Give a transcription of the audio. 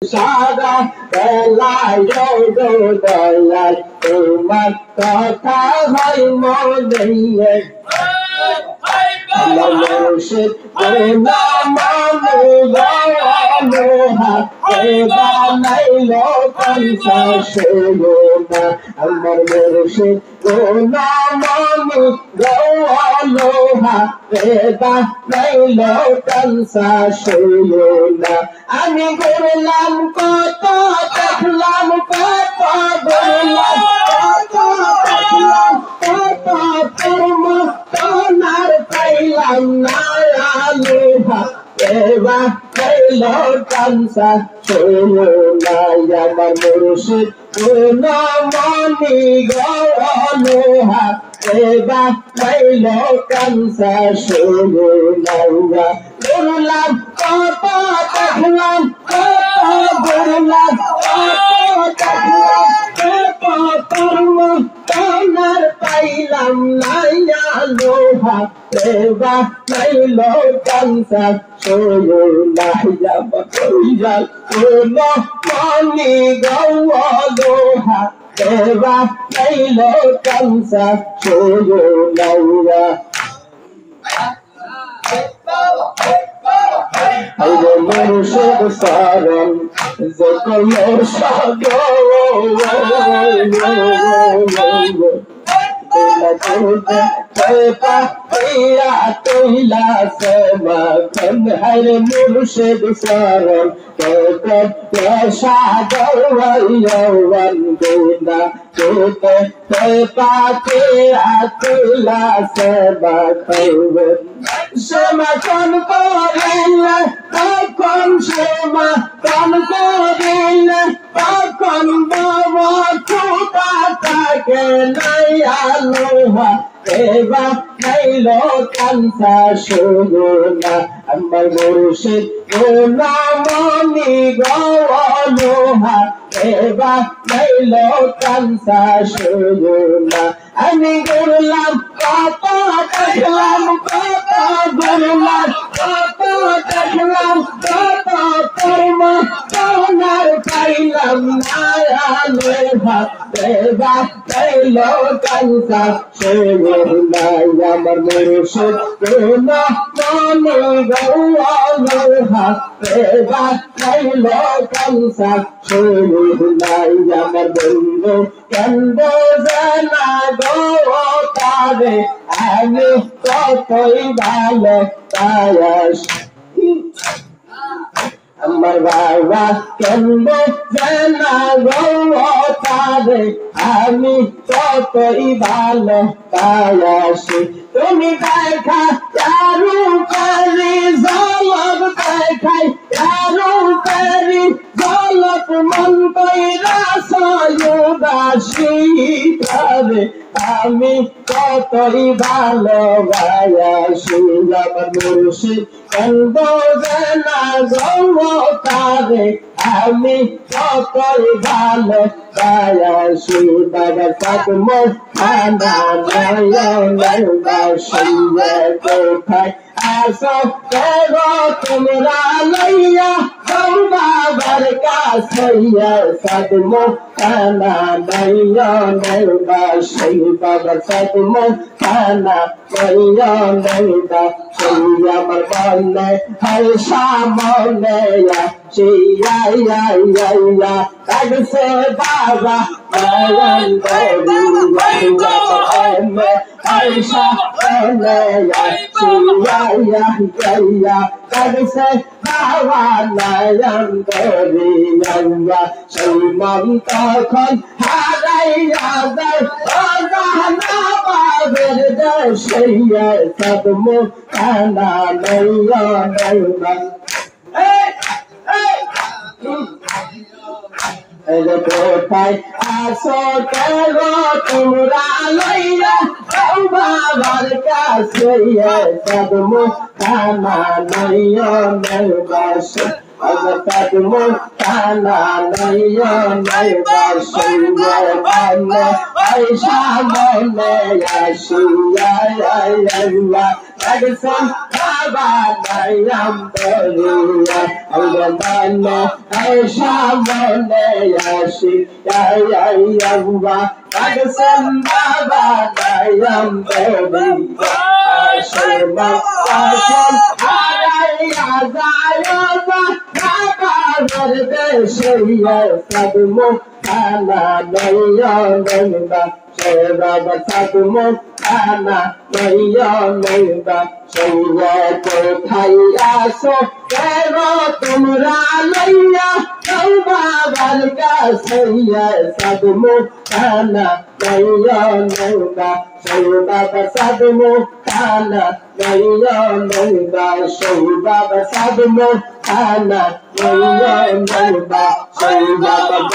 সারা বেলায় দয়াল তোমার কথা হয় মনে মুর্শিদ গোলামানু বানাইলো কনসা শোনা আমার মুর্শিদ গোলামানু বানাইলো কনসা শোনা আমি ঘুরলাম কত দেখলাম কত ঘুরলাম কত দেখলাম কত তোমার পাইলাম না আলোহা এবা পাইলো কানসা শোনা আমার মুর্শিদ গোলামানি গোলোহা এবা পাইলো কানসা শোনা ঘুরলাম কত দেখলাম কত ঘুরলাম কত দেখলাম কত তোমার পাইলাম না আলোহা এবা পাইলো কানসা শোনা কইয়া কোনো পানি গোলোহা এবা পাইলো কানসা শোনা আইলো মুর্শিদ সারন যকলো সাগো হরে মুর্শিদ সারন সাগরবন্দনা পাতে আতুলা সেবা খাইবে সেমা কোন করিলে তখন সেমা কোন করিলে তখন বাবা খুদা তাকে নাই আলোহা এবা নাইলো কানসা শোনা আমার মুর্শিদ গোলামানি গোলোহা এবা নাইলো কানসা শোনা আমি ঘুরলাম কত দেখলাম কত ঘুরলাম কত দেখলাম কত তোমার পাইলাম না আলোহা এবা নাইলো কানসা শোনা আমার মুর্শিদ গোলামানি গোলোহা এবা নাইলো কানসা শোনা আমার বন্ধু কেন্দ জানা গো তারে আমি কতই ভালো তায়াস আমার বাবা কেন্দ জানা গো তারে আমি কতই ভালো তায়াসি তুমি দেখা চারু পারি জলক দেখাই চারু পারি জলক মন কইরা সয়ুদাসী তারে আমি কতই ভালোবাসি আমার মুর্শিদ কেন্দ জানা গো তারে আমি কতই ভালোবাসি বাবা পদ্ম খানা নয়নের বাসিয়া কোথায় আসো কেগো তোমরা লইয়া বাবার কাছে পদ্ম খানা নয়নের বাসি বাবা পদ্ম খানা নয়নের বাসি আমার মনে হয় সামনে লাগছে বাবা নয়ন আয়সা লাগছে বাবা নয়ন দরিয়া সেই মন তখন হারাইয়া যায় বাবের দশইয়া সদম কানা নয়ন কোথায় আসো কেগো তোমরা লইয়া বাবার কাছে সদম কানা নয়নের বাসি Agapatmo kana nayo nayo bashiya kame Aisha mone yashiya ya ya Agsan kaba nayam beriya Agapano Aisha mone yashiya ya ya Agsan kaba nayam beriya Aishma Aisham Araya Zayaba Verde Shaya Sadmo Kana Naya Nanda Shaya Sadmo Kana Naya Nanda Shaya Kothaya So Kero Tumra Naya Kalba Varga Shaya Sadmo Kana Naya Nanda Shaya Sadmo Kana Naya Nanda Shaya Sadmo Kana Naya Nanda Shaya